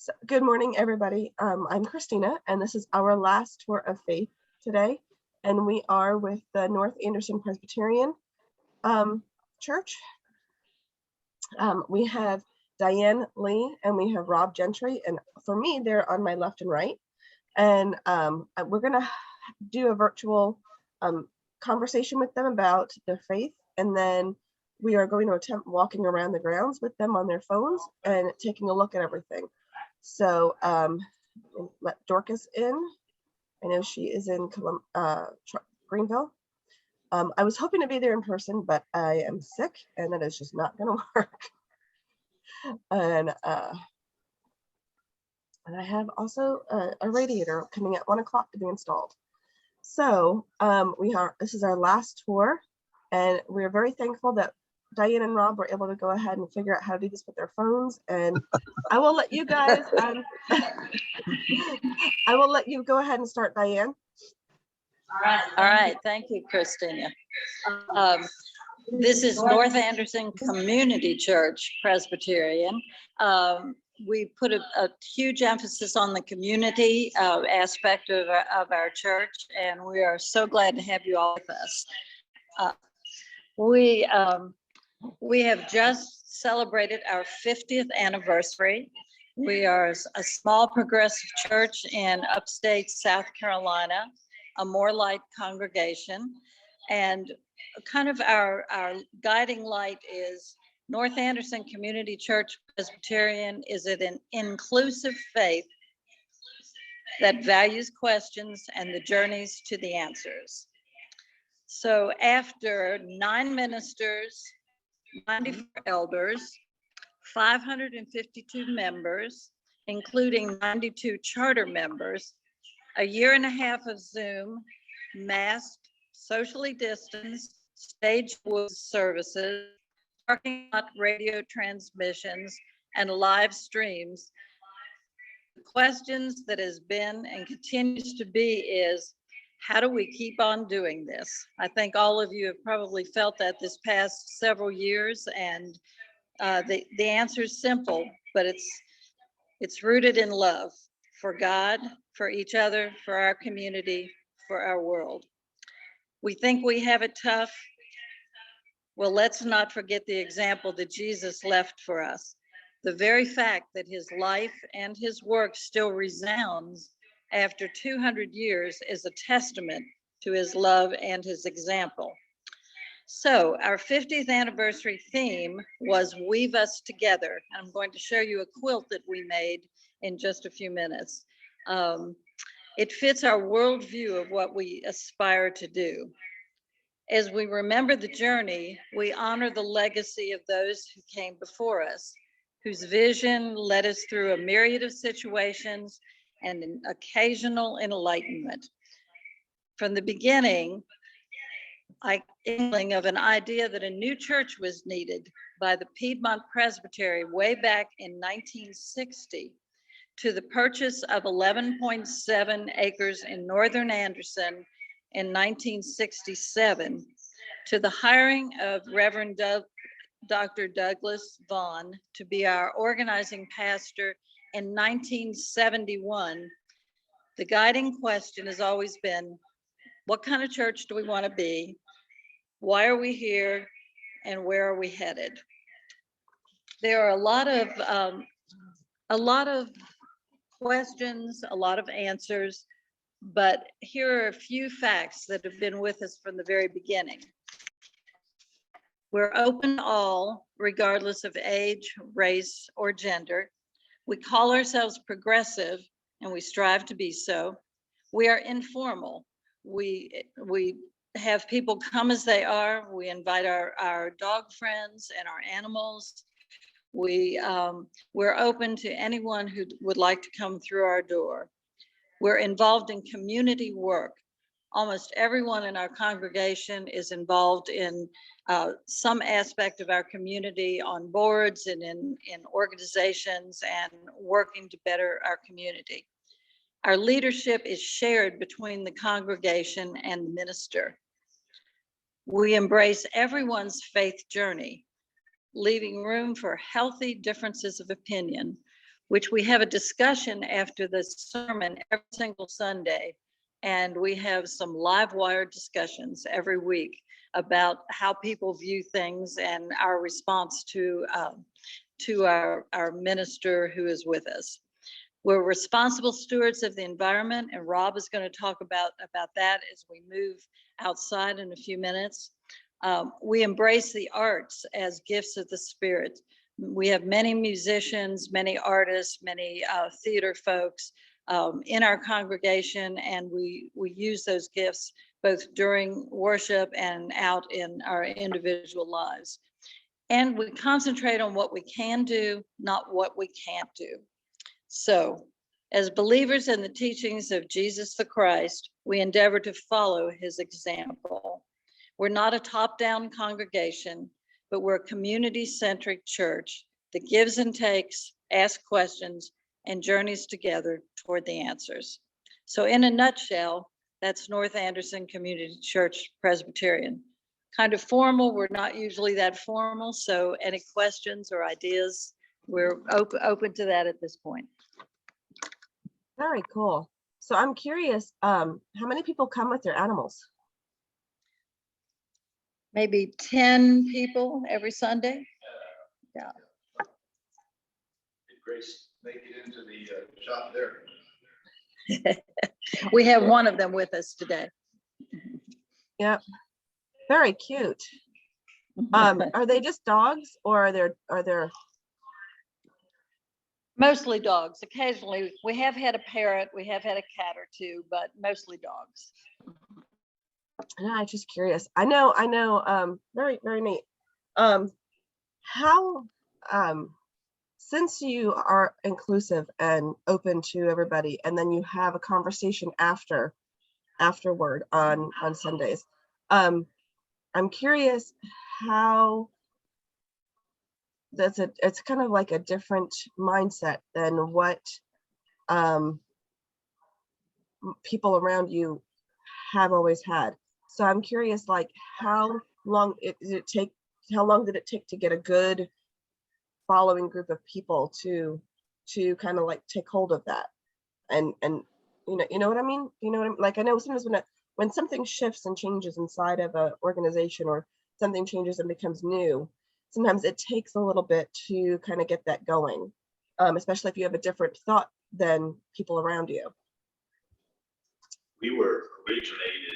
So, good morning, everybody. I'm Christina, and this is our last tour of faith today. And we are with the North Anderson Presbyterian Church. We have Diane Lee and we have Rob Gentry. And for me, they're on my left and right. And we're going to do a virtual conversation with them about their faith. And then we are going to attempt walking around the grounds with them on their phones and taking a look at everything. So let Dorcas in. I know she is in Greenville. I was hoping to be there in person, but I am sick and that is just not going to work. And I have also a radiator coming at 1 o'clock to be installed. So this is our last tour, and we're very thankful that Diane and Rob were able to go ahead and figure out how to do this with their phones. And I will let you guys, I will let you go ahead and start, Diane. All right. Thank you, Christina. This is North Anderson Community Church Presbyterian. We put a huge emphasis on the community aspect of our church, and we are so glad to have you all with us. We have just celebrated our 50th anniversary. We are a small progressive church in upstate South Carolina, a more light congregation, and kind of our guiding light is North Anderson Community Church Presbyterian is an inclusive faith that values questions and the journeys to the answers. So after 9 ministers, 94 elders, 552 members, including 92 charter members, a year and a half of Zoom, masked, socially distanced, stage wood services, parking lot radio transmissions, and live streams, the questions that has been and continues to be is, how do we keep on doing this? I think all of you have probably felt that this past several years, and the answer is simple, but it's rooted in love for God, for each other, for our community, for our world. We think we have it tough. Well, let's not forget the example that Jesus left for us. The very fact that his life and his work still resounds after 200 years is a testament to his love and his example. So our 50th anniversary theme was Weave Us Together. I'm going to show you a quilt that we made in just a few minutes. It fits our worldview of what we aspire to do. As we remember the journey, we honor the legacy of those who came before us, whose vision led us through a myriad of situations and an occasional enlightenment. From the beginning, inkling of an idea that a new church was needed by the Piedmont Presbytery way back in 1960, to the purchase of 11.7 acres in northern Anderson in 1967, to the hiring of Reverend Dr. Douglas Vaughn to be our organizing pastor in 1971, the guiding question has always been, what kind of church do we want to be? Why are we here? And where are we headed? There are a lot of questions, a lot of answers, but here are a few facts that have been with us from the very beginning. We're open to all, regardless of age, race, or gender. We call ourselves progressive, and we strive to be so. We are informal. We have people come as they are. We invite our dog friends and our animals. We're open to anyone who would like to come through our door. We're involved in community work. Almost everyone in our congregation is involved in some aspect of our community on boards and in organizations and working to better our community. Our leadership is shared between the congregation and the minister. We embrace everyone's faith journey, leaving room for healthy differences of opinion. which we have a discussion after the sermon every single Sunday. And we have some live wire discussions every week about how people view things and our response to our minister who is with us. We're responsible stewards of the environment, and Rob is going to talk about that as we move outside in a few minutes. We embrace the arts as gifts of the Spirit. We have many musicians, many artists, many theater folks in our congregation, and we use those gifts both during worship and out in our individual lives. And we concentrate on what we can do, not what we can't do. So, as believers in the teachings of Jesus the Christ, we endeavor to follow his example. We're not a top-down congregation, but we're a community-centric church that gives and takes, asks questions, and journeys together toward the answers. So in a nutshell, that's North Anderson Community Church Presbyterian. Kind of formal, we're not usually that formal, so any questions or ideas, we're open to that at this point. Very cool. So I'm curious, how many people come with their animals? Maybe 10 people every Sunday. Yeah. Did Grace make it into the shop there? We have one of them with us today. Yep. Very cute. Are they just dogs, or are there Mostly dogs. Occasionally, we have had a parrot, we have had a cat or two, but mostly dogs. No, I'm just curious. I know, very, very neat. How, since you are inclusive and open to everybody, and then you have a conversation afterward on Sundays, I'm curious how it's kind of like a different mindset than what people around you have always had. So I'm curious, like, how long did it take to get a good following group of people to kind of like take hold of that, and you know what I mean? You know what I mean? Like, I know sometimes when something shifts and changes inside of an organization, or something changes and becomes new, sometimes it takes a little bit to kind of get that going, especially if you have a different thought than people around you. We were originated.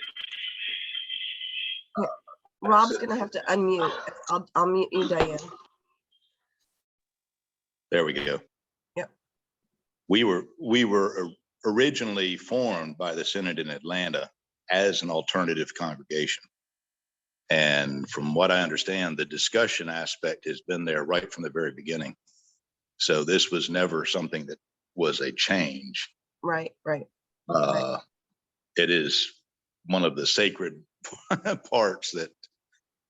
Yeah. Rob's gonna have to unmute. I'll mute you, Diane. There we go. Yep. We were originally formed by the Synod in Atlanta as an alternative congregation. And from what I understand, the discussion aspect has been there right from the very beginning. So this was never something that was a change. Right. It is one of the sacred parts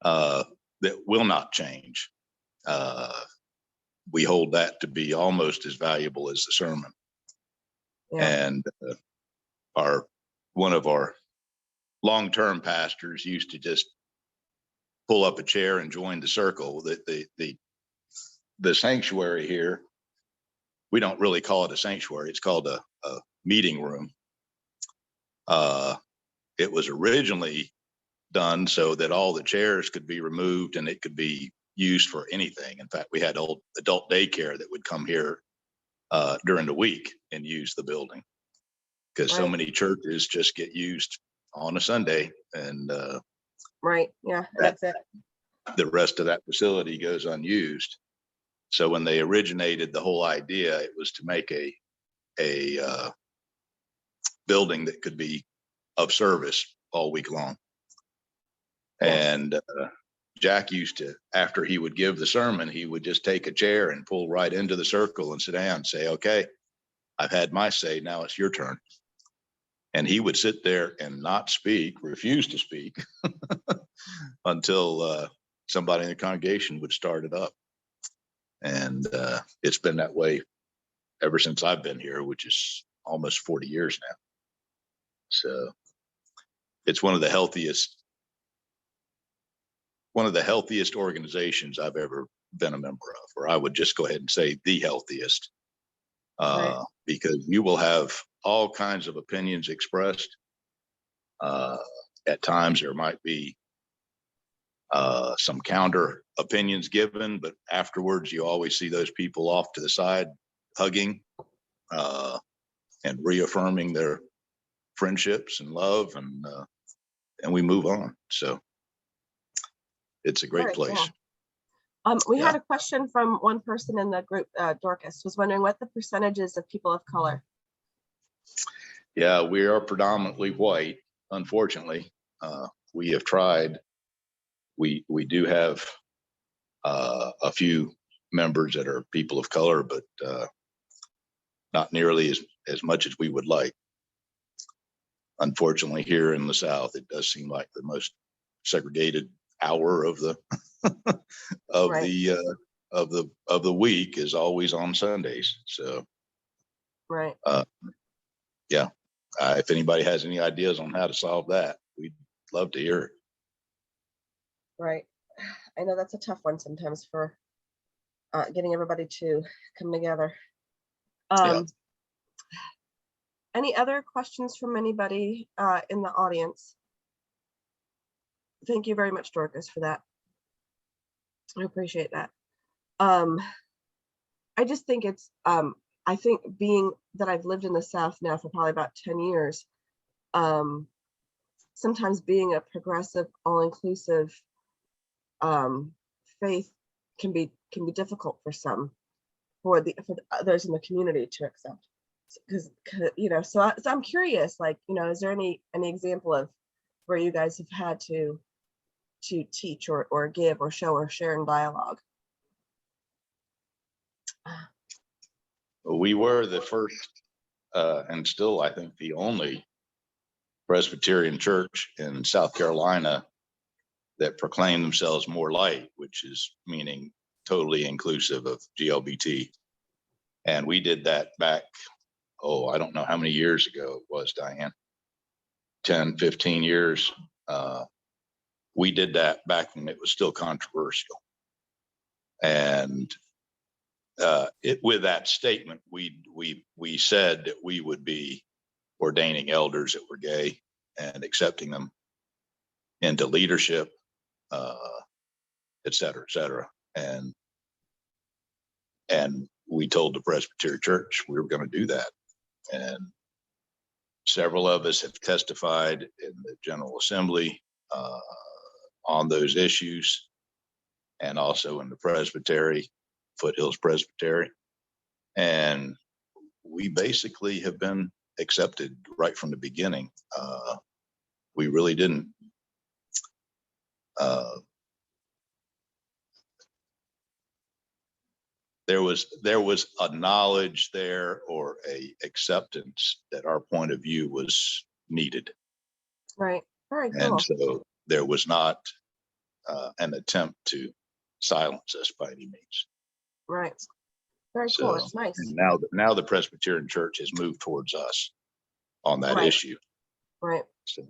that will not change. We hold that to be almost as valuable as the sermon. Yeah. And one of our long-term pastors used to just pull up a chair and join the circle. The sanctuary here, we don't really call it a sanctuary. It's called a meeting room. It was originally done so that all the chairs could be removed and it could be used for anything. In fact, we had old adult daycare that would come here during the week and use the building, because so many churches just get used on a Sunday, and right. Yeah, that's it. The rest of that facility goes unused. So when they originated the whole idea, it was to make a building that could be of service all week long. And Jack used to, after he would give the sermon, he would just take a chair and pull right into the circle and sit down and say, okay, I've had my say, now it's your turn. And he would sit there and not speak, refuse to speak until somebody in the congregation would start it up. And it's been that way ever since I've been here, which is almost 40 years now. So it's one of the healthiest organizations I've ever been a member of, or I would just go ahead and say the healthiest. Right. Because you will have all kinds of opinions expressed. At times there might be some counter opinions given, but afterwards you always see those people off to the side hugging and reaffirming their friendships and love, and we move on. So it's a great Very place. cool. We Yeah. had a question from one person in the group. Dorcas was wondering what the percentages of people of color. Yeah, we are predominantly white, unfortunately. We have tried. We do have a few members that are people of color, but not nearly as much as we would like. Unfortunately, here in the South, it does seem like the most segregated hour of the of Right. the week is always on Sundays. So Right. yeah, if anybody has any ideas on how to solve that, we'd love to hear it. Right. I know that's a tough one sometimes for getting everybody to come together. Yeah. Any other questions from anybody in the audience? Thank you very much, Dorcas, for that. I appreciate that. I just think it's, I think being that I've lived in the South now for probably about 10 years, sometimes being a progressive, all-inclusive faith can be difficult for some, for the others in the community to accept. Because so I'm curious, like, is there any example of where you guys have had to teach or give or show or share in dialogue? We were the first and still, I think, the only Presbyterian church in South Carolina that proclaimed themselves more light, which is meaning totally inclusive of GLBT. And we did that back, I don't know how many years ago it was, Diane, 10, 15 years. We did that back when it was still controversial. And with that statement, we said that we would be ordaining elders that were gay and accepting them into leadership, et cetera, et cetera. And we told the Presbyterian Church we were going to do that. And several of us have testified in the General Assembly on those issues, and also in the Presbytery, Foothills Presbytery. And we basically have been accepted right from the beginning. We really didn't there was a knowledge there, or a acceptance that our point of view was needed. Right. Very cool. And so there was not an attempt to silence us by any means. Right. Very So, cool. It's nice. And now the Presbyterian Church has moved towards us on that Right. issue. Right. So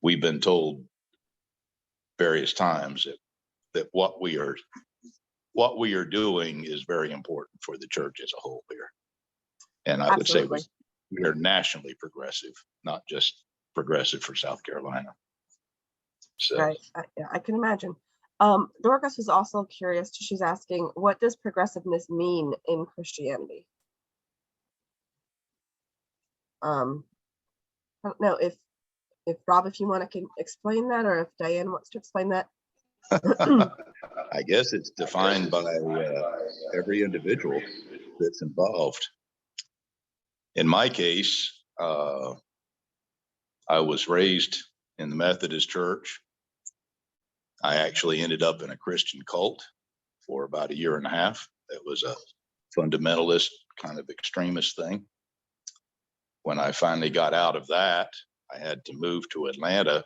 we've been told various times that what we are doing is very important for the church as a whole here. And I Absolutely. would say we are nationally progressive, not just progressive for South Carolina. So Right. Yeah, I can imagine. Dorcas was also curious. She's asking, what does progressiveness mean in Christianity? I don't know if Rob, if you want to explain that, or if Diane wants to explain that. I guess it's defined by every individual that's involved. In my case, I was raised in the Methodist Church. I actually ended up in a Christian cult for about a year and a half. It was a fundamentalist kind of extremist thing. When I finally got out of that, I had to move to Atlanta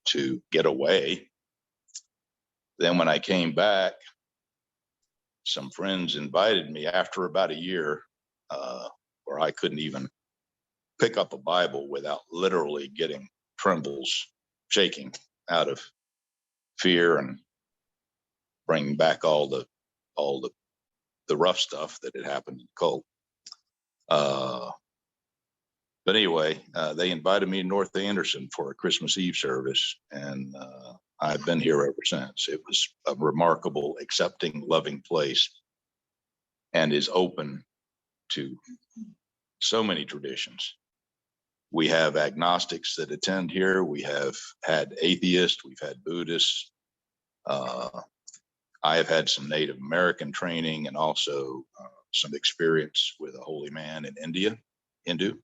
to get away. Then when I came back, some friends invited me after about a year, where I couldn't even pick up a Bible without literally getting trembles, shaking out of fear, and bringing back all the the rough stuff that had happened in the cult. But anyway, they invited me to North Anderson for a Christmas Eve service, and I've been here ever since. It was a remarkable, accepting, loving place, and is open to so many traditions. We have agnostics that attend here. We have had atheists. We've had Buddhists. I have had some Native American training and also some experience with a holy man in India, Hindu.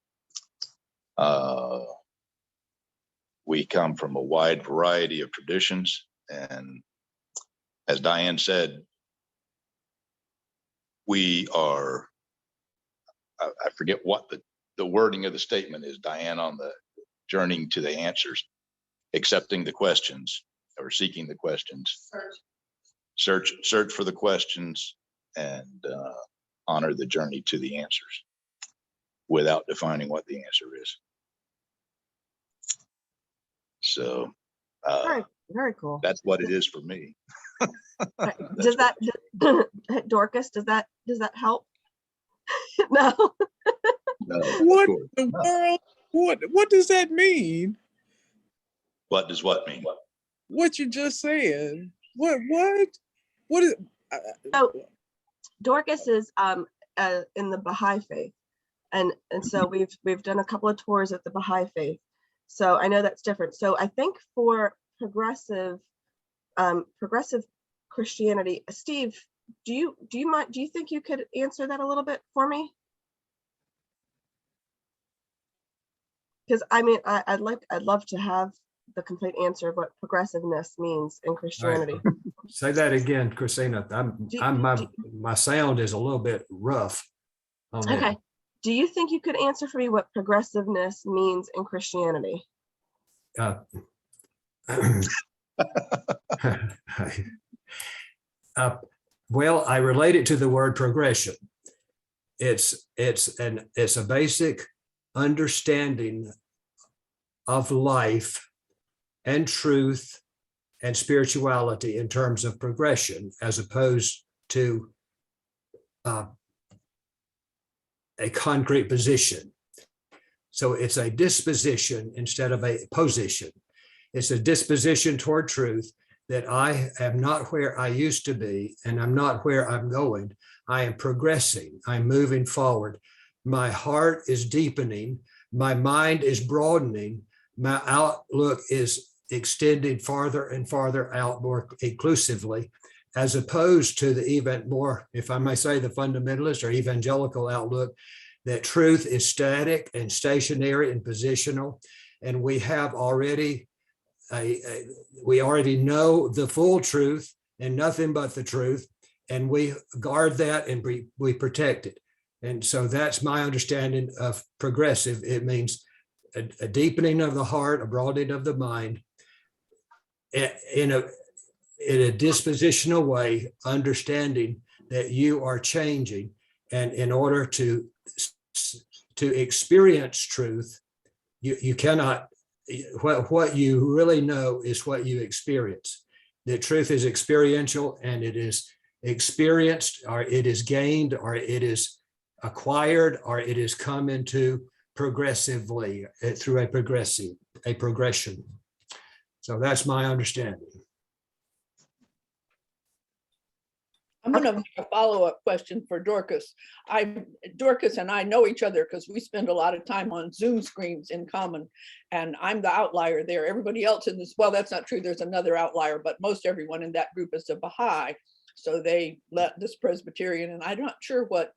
We come from a wide variety of traditions. And as Diane said, we are, I forget what the wording of the statement is, Diane, on the journeying to the answers, accepting the questions or seeking the questions. Search for the questions and honor the journey to the answers without defining what the answer is. So very cool. That's what it is for me. Does that Dorcas, does that help? No. No, What the world? What does that mean? What does what mean? What you just said? What is? So Dorcas is in the Baha'i faith, and so we've done a couple of tours at the Baha'i faith. So I know that's different. So I think for progressive Christianity, Steve, do you mind? Do you think you could answer that a little bit for me? Because I mean, I'd love to have the complete answer of what progressiveness means in Christianity. Right. Say that again, Christina. My sound is a little bit rough. Okay. Do you think you could answer for me what progressiveness means in Christianity? Well, I relate it to the word progression. It's a basic understanding of life and truth and spirituality in terms of progression, as opposed to a concrete position. So it's a disposition instead of a position. It's a disposition toward truth, that I am not where I used to be and I'm not where I'm going. I am progressing. I'm moving forward. My heart is deepening. My mind is broadening. My outlook is extending farther and farther out more inclusively, as opposed to the more, if I may say, the fundamentalist or evangelical outlook, that truth is static and stationary and positional. And we have already we already know the full truth and nothing but the truth, and we guard that and we protect it. And so that's my understanding of progressive. It means a deepening of the heart, a broadening of the mind, in a dispositional way, understanding that you are changing, and in order to experience truth, you cannot. What you really know is what you experience. The truth is experiential, and it is experienced, or it is gained, or it is acquired, or it is come into progressively through a progression. So that's my understanding. I'm going to make a follow-up question for Dorcas. Dorcas and I know each other because we spend a lot of time on Zoom screens in common, and I'm the outlier there. Everybody else in this, well, that's not true. There's another outlier, but most everyone in that group is a Baha'i. So they let this Presbyterian, and I'm not sure what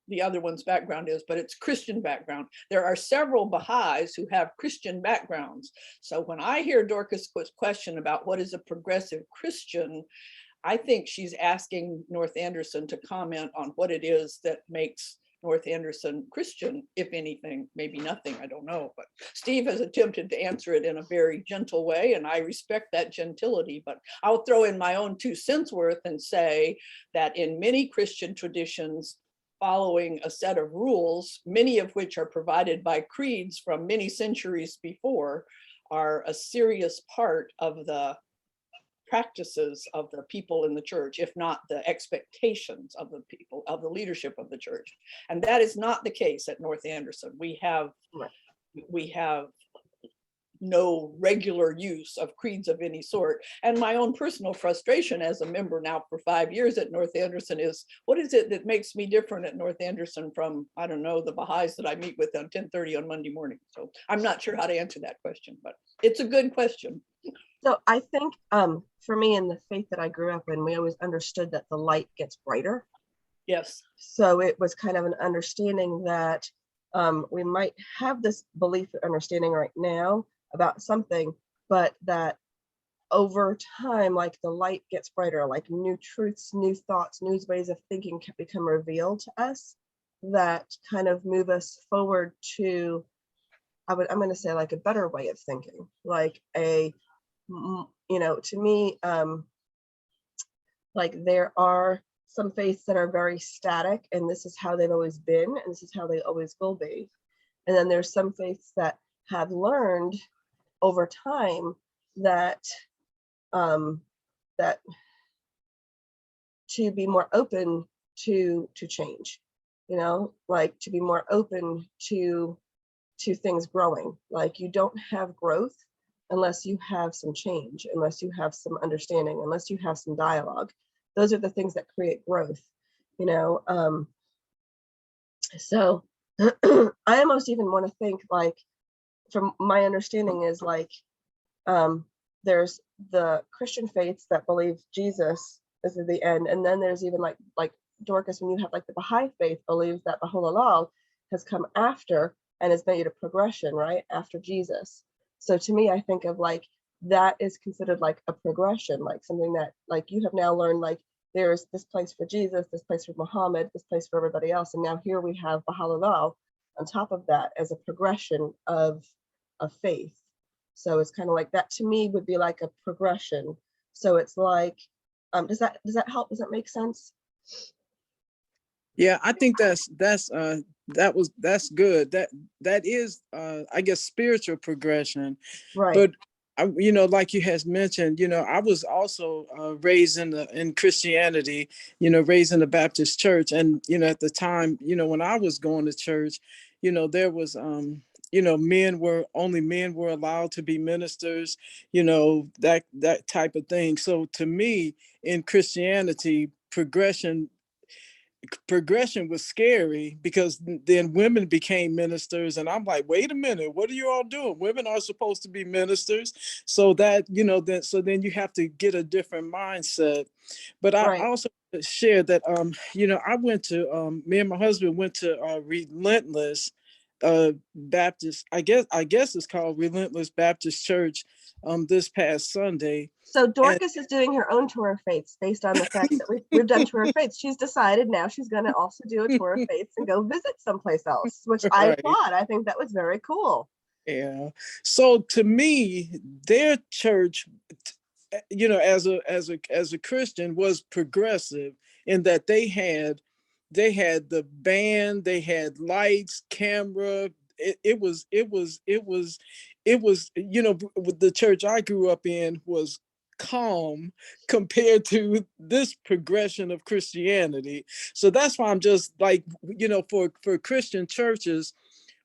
the other one's background is, but it's Christian background. There are several Baha'is who have Christian backgrounds. So when I hear Dorcas' question about what is a progressive Christian, I think she's asking North Anderson to comment on what it is that makes North Anderson Christian, if anything, maybe nothing, I don't know. But Steve has attempted to answer it in a very gentle way, and I respect that gentility. But I'll throw in my own 2 cents worth and say that in many Christian traditions, following a set of rules, many of which are provided by creeds from many centuries before, are a serious part of the practices of the people in the church, if not the expectations of the people, of the leadership of the church. And that is not the case at North Anderson. We have no regular use of creeds of any sort. And my own personal frustration as a member now for 5 years at North Anderson is, what is it that makes me different at North Anderson from, I don't know, the Baha'is that I meet with on 10:30 on Monday morning? So I'm not sure how to answer that question, but it's a good question. So I think for me, in the faith that I grew up in, we always understood that the light gets brighter. Yes. So it was kind of an understanding that we might have this belief or understanding right now about something, but that over time, like the light gets brighter, like new truths, new thoughts, new ways of thinking can become revealed to us that kind of move us forward to, I'm going to say, like a better way of thinking, like a, to me, like there are some faiths that are very static, and this is how they've always been, and this is how they always will be. And then there's some faiths that have learned over time that that to be more open to change, like to be more open to things growing. Like you don't have growth unless you have some change, unless you have some understanding, unless you have some dialogue. Those are the things that create growth, so I almost even want to think, like, from my understanding is like there's the Christian faiths that believe Jesus is the end, and then there's even like Dorcas, when you have like the Baha'i faith believes that Baha'u'llah has come after and is made a progression right after Jesus. So to me, I think of like that is considered like a progression, like something that like you have now learned, like there's this place for Jesus, this place for Muhammad, this place for everybody else, and now here we have Baha'u'llah on top of that as a progression of faith. So it's kind of like that to me would be like a progression. So it's like, does that help? Does that make sense? Yeah, I think that's good. That is I guess spiritual progression. Right. But like you has mentioned, I was also raised in Christianity, raised in the Baptist church. And, at the time, when I was going to church, there was, men were allowed to be ministers, that type of thing. So to me, in Christianity, progression was scary, because then women became ministers, and I'm like, wait a minute, what are you all doing? Women are supposed to be ministers. So that, then you have to get a different mindset. But I also share that, I went to, me and my husband went to Relentless Baptist, I guess it's called Relentless Baptist Church this past Sunday. So Dorcas is doing her own tour of faiths based on the fact that we've done tour of faiths. She's decided now she's going to also do a tour of faiths and go visit someplace else, which I applaud. I think that was very cool. Yeah. So to me, their church, as a Christian, was progressive in that they had the band, they had lights, camera. It was the church I grew up in was calm compared to this progression of Christianity. So that's why I'm just like, for Christian churches,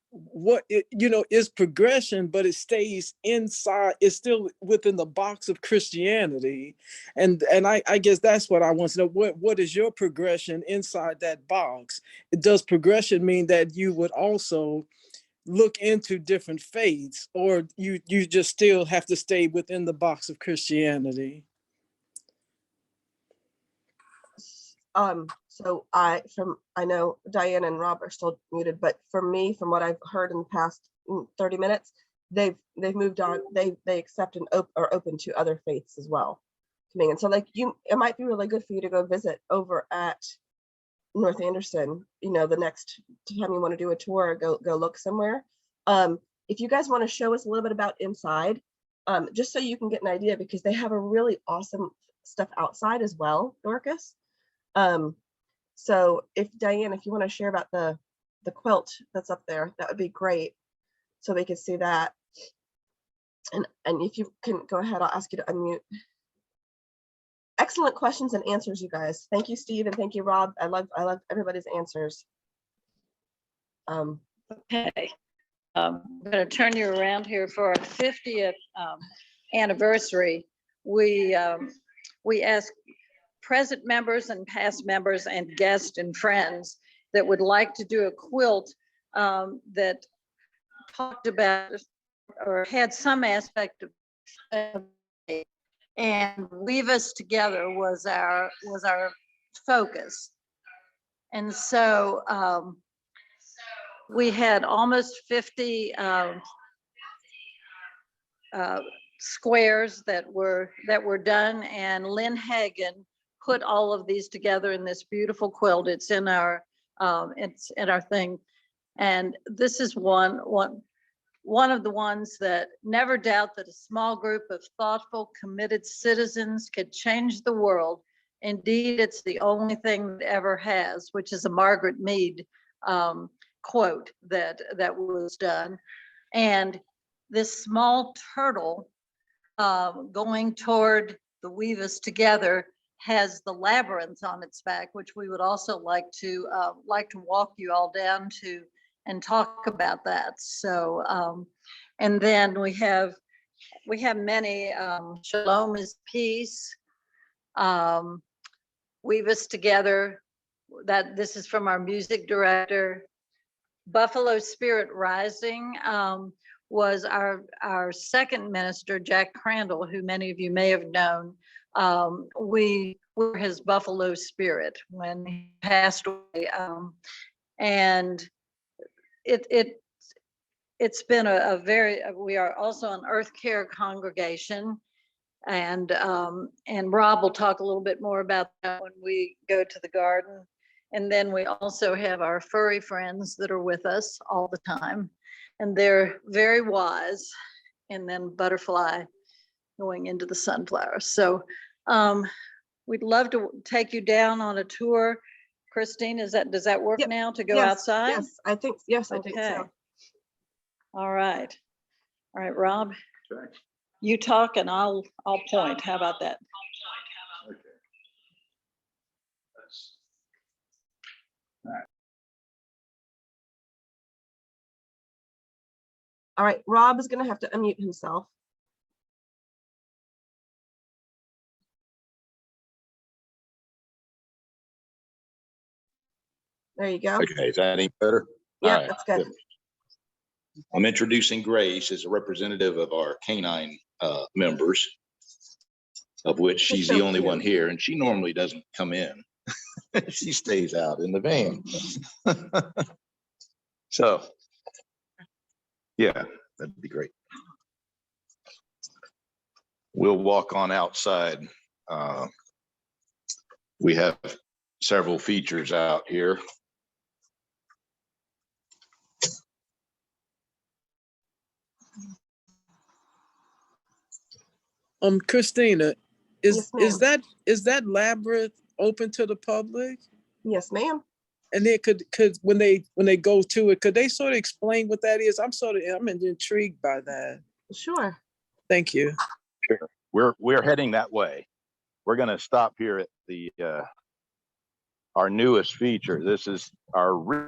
what is progression, but it stays inside, it's still within the box of Christianity. And I guess that's what I want to know. What is your progression inside that box? Does progression mean that you would also look into different faiths, or you just still have to stay within the box of Christianity? So I know Diane and Rob are still muted, but for me, from what I've heard in the past 30 minutes, they've moved on. They accept and are open to other faiths as well. And so like it might be really good for you to go visit over at North Anderson, the next time you want to do a tour, go look somewhere. If you guys want to show us a little bit about inside, just so you can get an idea, because they have a really awesome stuff outside as well, Dorcas. So if Diane, if you want to share about the quilt that's up there, that would be great, so they can see that. And if you can go ahead, I'll ask you to unmute. Excellent questions and answers, you guys. Thank you, Steve, and thank you, Rob. I love everybody's answers. Okay. I'm going to turn you around here for our 50th anniversary. We ask present members and past members and guests and friends that would like to do a quilt that talked about or had some aspect of, and Weave Us Together was our focus. And so we had almost 50 squares that were done, and Lynn Hagen put all of these together in this beautiful quilt. It's in our thing, and this is one of the ones that never doubt that a small group of thoughtful, committed citizens could change the world. Indeed, it's the only thing that ever has, which is a Margaret Mead quote that was done. And this small turtle going toward the Weave Us Together has the labyrinth on its back, which we would also like to walk you all down to and talk about that. So, and then we have many. Shalom is peace. Weave Us Together. That this is from our music director. Buffalo Spirit Rising was our second minister, Jack Crandall, who many of you may have known. We were his Buffalo Spirit when he passed away, and it's been a very. We are also an Earth Care congregation, and Rob will talk a little bit more about that when we go to the garden. And then we also have our furry friends that are with us all the time, and they're very wise. And then Butterfly going into the sunflower. So we'd love to take you down on a tour. Christine, does that work now to go outside? Yes, I think so. All right, Rob, you talk and I'll point. How about that? All right, Rob is going to have to unmute himself. There you go. Okay, is that any better? Yeah, All right, that's good. I'm introducing Grace as a representative of our canine members, of which she's the only one here, and she normally doesn't come in. She stays out in the van. So, yeah, that'd be great. We'll walk on outside. We have several features out here. Christina, Yes, is that labyrinth open to the public? Yes, ma'am. And then could when they go to it, could they sort of explain what that is? I'm intrigued by that. Sure. Thank you. Sure. We're heading that way. We're going to stop here at the our newest feature. This is our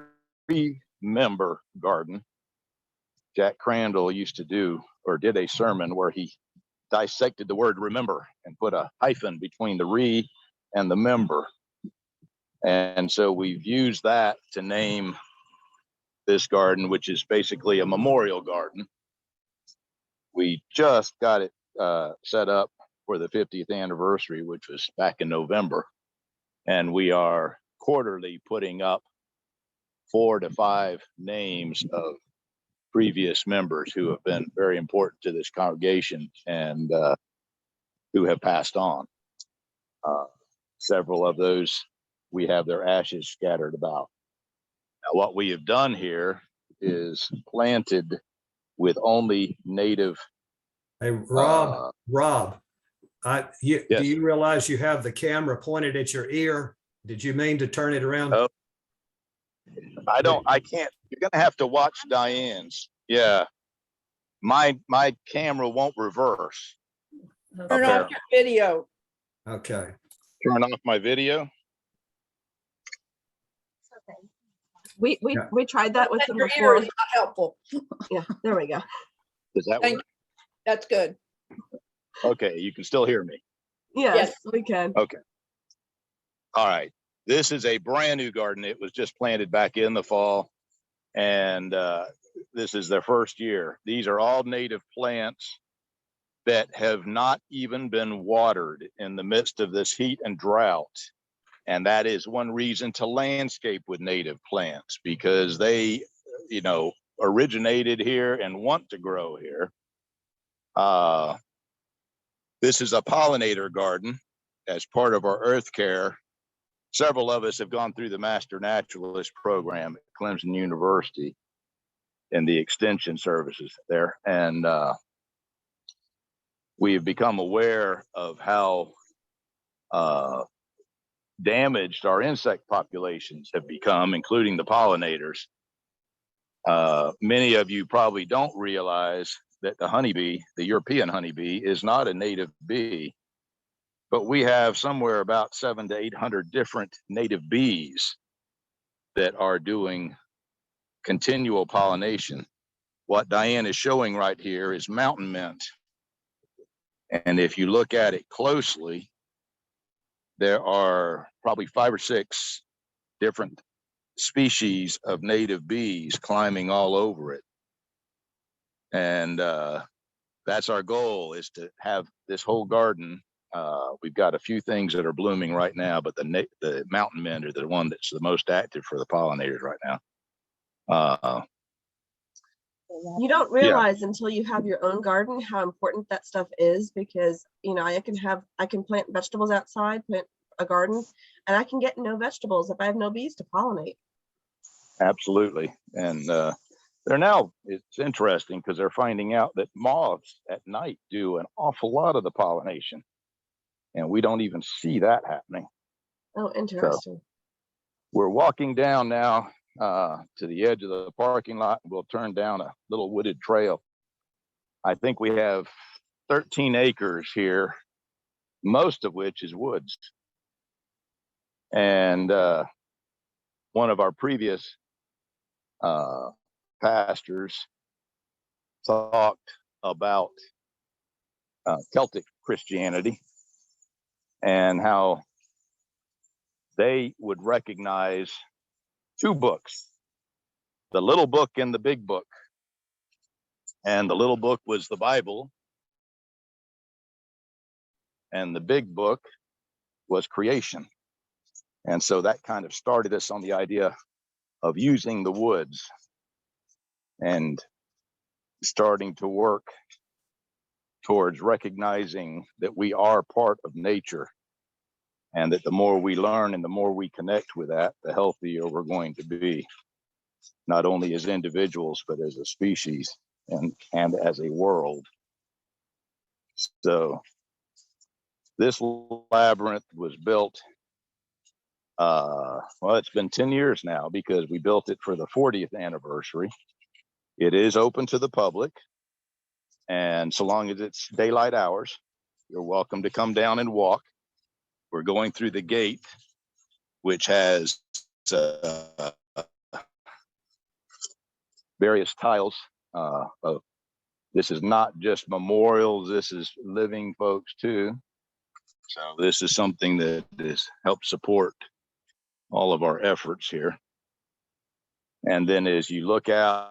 remember garden. Jack Crandall used to do or did a sermon where he dissected the word remember and put a hyphen between the re and the member. And so we've used that to name this garden, which is basically a memorial garden. We just got it set up for the 50th anniversary, which was back in November. And we are quarterly putting up 4 to 5 names of previous members who have been very important to this congregation and who have passed on. Several of those, we have their ashes scattered about. Now, what we have done here is planted with only native. Hey, Rob, Yes. Do you realize you have the camera pointed at your ear? Did you mean to turn it around? Oh. I can't. You're going to have to watch Diane's. Yeah. My camera won't reverse. Turn off your video. Okay. Turn off my video. Yeah. We tried that with them Your ear before. is not helpful. Yeah, there we go. Does that Thank work? That's good. Okay, you can still hear me. Yes, we can. Okay. All right. This is a brand new garden. It was just planted back in the fall. And this is their first year. These are all native plants that have not even been watered in the midst of this heat and drought. And that is one reason to landscape with native plants, because they, you know, originated here and want to grow here. This is a pollinator garden as part of our earth care. Several of us have gone through the Master Naturalist program at Clemson University and the extension services there. And we have become aware of how damaged our insect populations have become, including the pollinators. Many of you probably don't realize that the honeybee, the European honeybee, is not a native bee, but we have somewhere about 700 to 800 different native bees that are doing continual pollination. What Diane is showing right here is mountain mint. And if you look at it closely, there are probably 5 or 6 different species of native bees climbing all over it. And that's our goal, is to have this whole garden. We've got a few things that are blooming right now, but the mountain mint are the one that's the most active for the pollinators right now. You don't realize until you have your own garden how important that stuff is, because you know I can plant vegetables outside, plant a garden, and I can get no vegetables if I have no bees to pollinate. Absolutely. And they're now, it's interesting because they're finding out that moths at night do an awful lot of the pollination, and we don't even see that happening. Oh, interesting. So we're walking down now to the edge of the parking lot. We'll turn down a little wooded trail. I think we have 13 acres here, most of which is woods. And one of our previous pastors talked about Celtic Christianity and how they would recognize 2 books, the little book and the big book. And the little book was the Bible, and the big book was creation. And so that kind of started us on the idea of using the woods and starting to work towards recognizing that we are part of nature, and that the more we learn and the more we connect with that, the healthier we're going to be, not only as individuals, but as a species and as a world. So this labyrinth was built, well, it's been 10 years now, because we built it for the 40th anniversary. It is open to the public, and so long as it's daylight hours, you're welcome to come down and walk. We're going through the gate, which has various tiles. This is not just memorials, this is living folks too. So this is something that has helped support all of our efforts here. And then as you look out,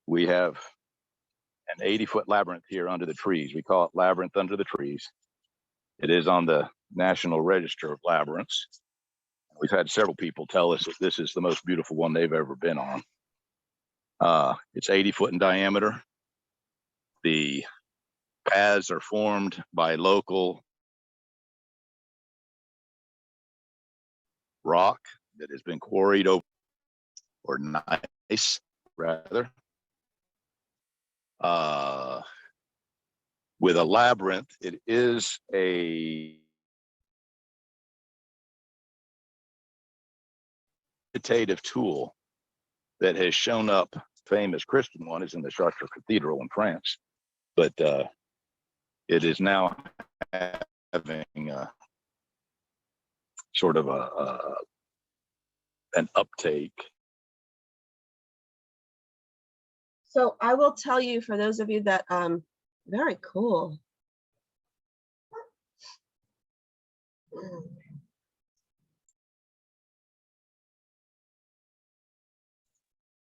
we have an 80-foot labyrinth here under the trees. We call it Labyrinth Under the Trees. It is on the National Register of Labyrinths. We've had several people tell us that this is the most beautiful one they've ever been on. It's 80 foot in diameter. The paths are formed by local rock that has been quarried over, or gneiss rather. With a labyrinth, it is a meditative tool that has shown up. Famous Christian one is in the Chartres Cathedral in France, but it is now having sort of an uptake. So I will tell you, for those of you that, very cool.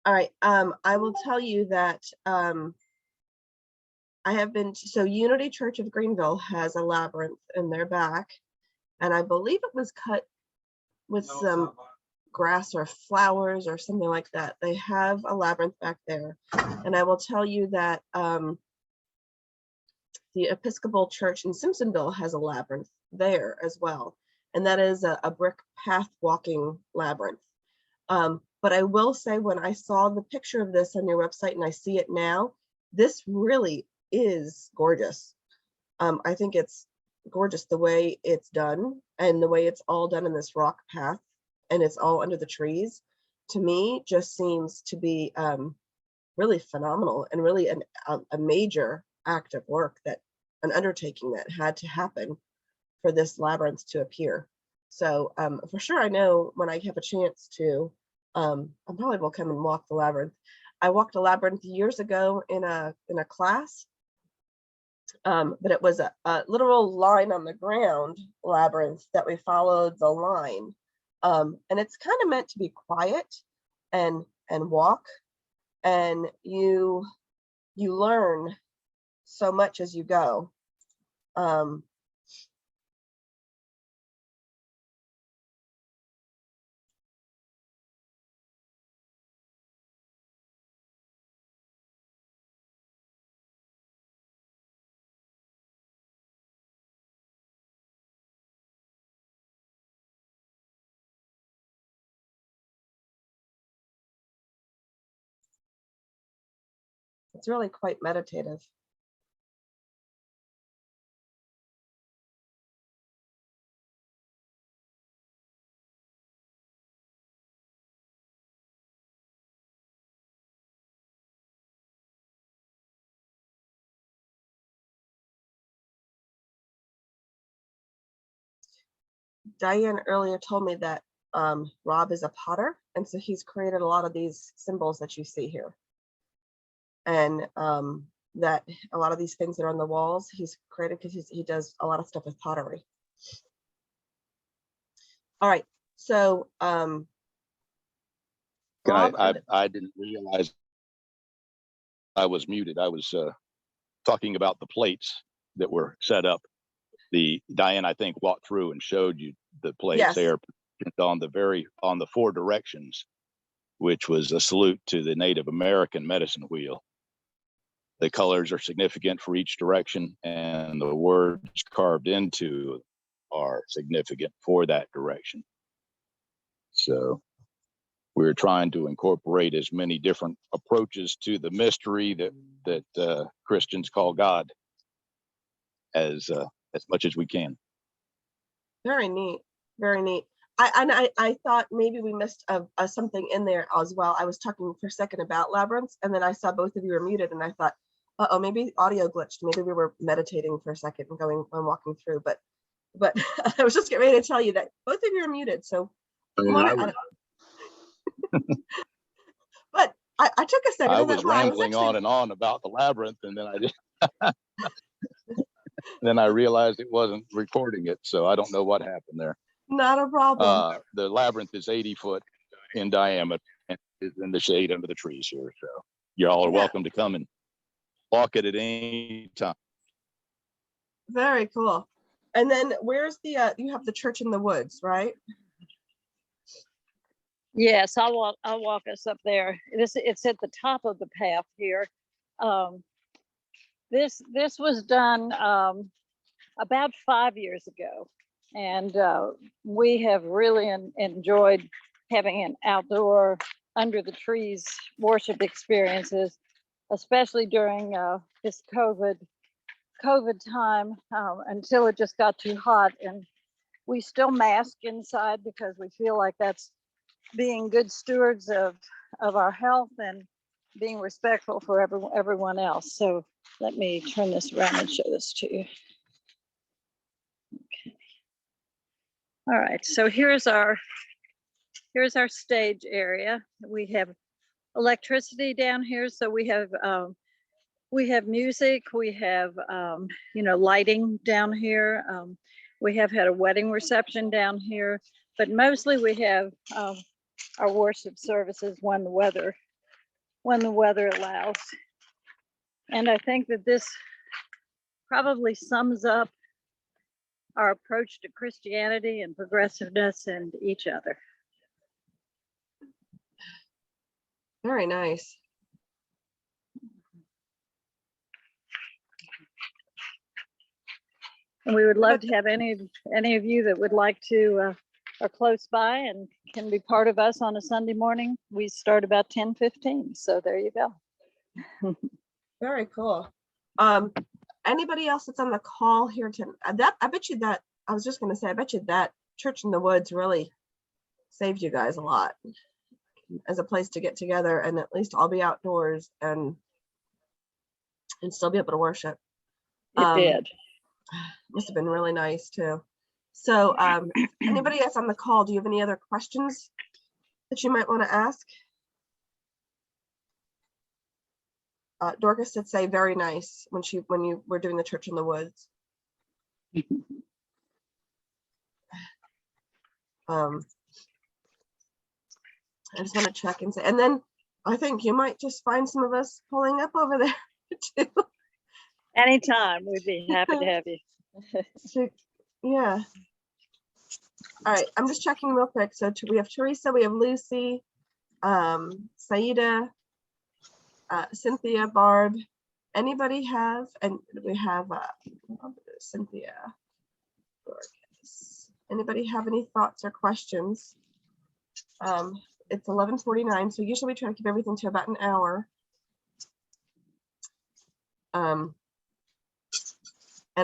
All right, I will tell you that I have been, so Unity Church of Greenville has a labyrinth in their back, and I believe it was cut with some grass or flowers or something like that. They have a labyrinth back there, and I will tell you that the Episcopal Church in Simpsonville has a labyrinth there as well, and that is a brick path walking labyrinth. But I will say, when I saw the picture of this on your website and I see it now, this really is gorgeous. I think it's gorgeous the way it's done and the way it's all done in this rock path, and it's all under the trees. To me, just seems to be really phenomenal, and really a major act of work, that an undertaking that had to happen for this labyrinth to appear. So for sure, I know when I have a chance to, I probably will come and walk the labyrinth. I walked a labyrinth years ago in a class, but it was a literal line on the ground labyrinth that we followed the line. And it's kind of meant to be quiet and walk, and you learn so much as you go. It's really quite meditative. Diane earlier told me that Rob is a potter, and so he's created a lot of these symbols that you see here. And that a lot of these things that are on the walls, he's created because he does a lot of stuff with pottery. All right, so Rob, I didn't realize I was muted. I was talking about the plates that were set up. Diane, I think, walked through and showed you the plates. Yes. They are on the four directions, which was a salute to the Native American medicine wheel. The colors are significant for each direction, and the words carved into are significant for that direction. So we're trying to incorporate as many different approaches to the mystery that Christians call God as much as we can. Very neat, very neat. I thought maybe we missed something in there as well. I was talking for a second about labyrinths, and then I saw both of you were muted, and I thought, uh-oh, maybe audio glitched. Maybe we were meditating for a second and walking through, but I was just getting ready to tell you that both of you are muted. So, but I took a second. I was rambling on and on about the labyrinth, and then then I realized it wasn't recording it, so I don't know what happened there. Not a problem. The labyrinth is 80 foot in diameter and is in the shade under the trees here. So you all are welcome to come and walk it at any time. Very cool. And then where's the you have the church in the woods, right? Yes, I'll walk us up there. It's at the top of the path here. This was done about 5 years ago, and we have really enjoyed having an outdoor, under the trees worship experiences, especially during this COVID time, until it just got too hot. And we still mask inside because we feel like that's being good stewards of our health and being respectful for everyone else. So Let me turn this around and show this to you. Okay. All right, so here's our stage area. We have electricity down here, so we have music, we have lighting down here. We have had a wedding reception down here, but mostly we have our worship services when the weather allows. And I think that this probably sums up our approach to Christianity and progressiveness and each other. Very nice. And we would love to have any of you that would like to are close by and can be part of us on a Sunday morning. We start about 10:15. So there you go. Very cool. Anybody else that's on the call here I bet you that, I was just going to say, I bet you that Church in the Woods really saved you guys a lot as a place to get together and at least all be outdoors and still be able to worship. It did. Must have been really nice too. So anybody else on the call, do you have any other questions that you might want to ask? Dorcas did say very nice when you were doing the Church in the Woods. I just want to check and say, and then I think you might just find some of us pulling up over there too. Anytime, we'd be happy to have you. So, yeah. All right, I'm just checking real quick. So we have Teresa, we have Lucy, Saida, Cynthia, Barb. Anybody have, and we have Cynthia. Dorcas. Anybody have any thoughts or questions? It's 11:49, so usually we try to keep everything to about an hour. And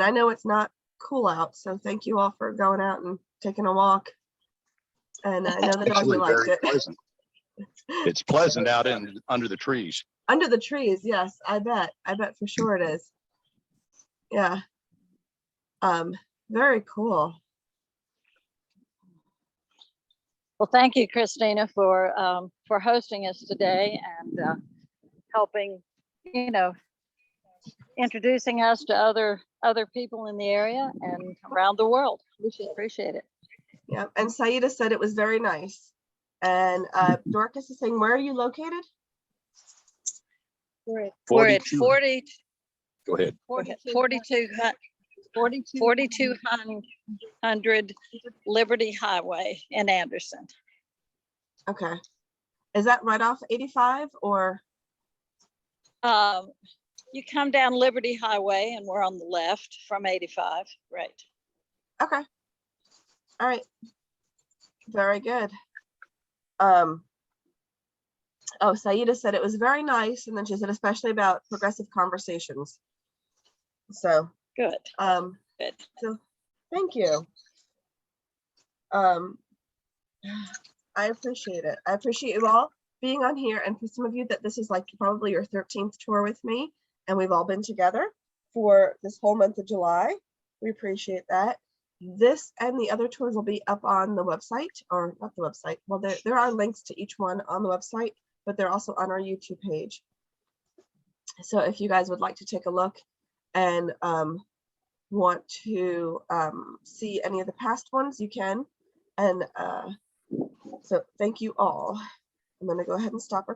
I know it's not cool out, so thank you all for going out and taking a walk. And I know the dog Actually, liked very it. pleasant. It's pleasant out under the trees. Under the trees, yes, I bet for sure it is. Yeah. Very cool. Well, thank you, Christina, for hosting us today and helping, introducing us to other people in the area and around the world. We should appreciate it. Yeah, and Saida said it was very nice. And Dorcas is saying, where are you located? We're at 42. Go ahead. 4200 Liberty Highway in Anderson. Okay. Is that right off 85 or? You come down Liberty Highway and we're on the left from 85, right? Okay. All right. Very good. Oh, Saida said it was very nice, and then she said especially about progressive conversations. So good. Good. So thank you. I appreciate it. I appreciate you all being on here, and for some of you that this is like probably your 13th tour with me, and we've all been together for this whole month of July. We appreciate that. This and the other tours will be up on the website, or not the website. Well, there are links to each one on the website, but they're also on our YouTube page. So if you guys would like to take a look and want to see any of the past ones, you can. And so thank you all. I'm going to go ahead and stop recording.